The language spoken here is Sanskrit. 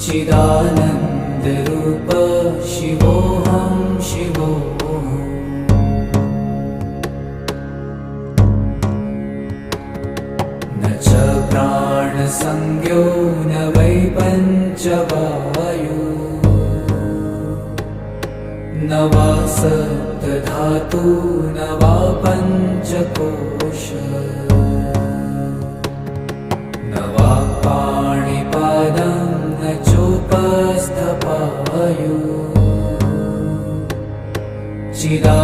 चिदानन्दरूप शिवोऽहं शिवोऽहम्। न च प्राणसंज्ञो न वै पञ्चवायु, न वा सप्तधातु न वा पञ्चकोश, न वा पाणिपादं न चोपस्थपायु। चिदा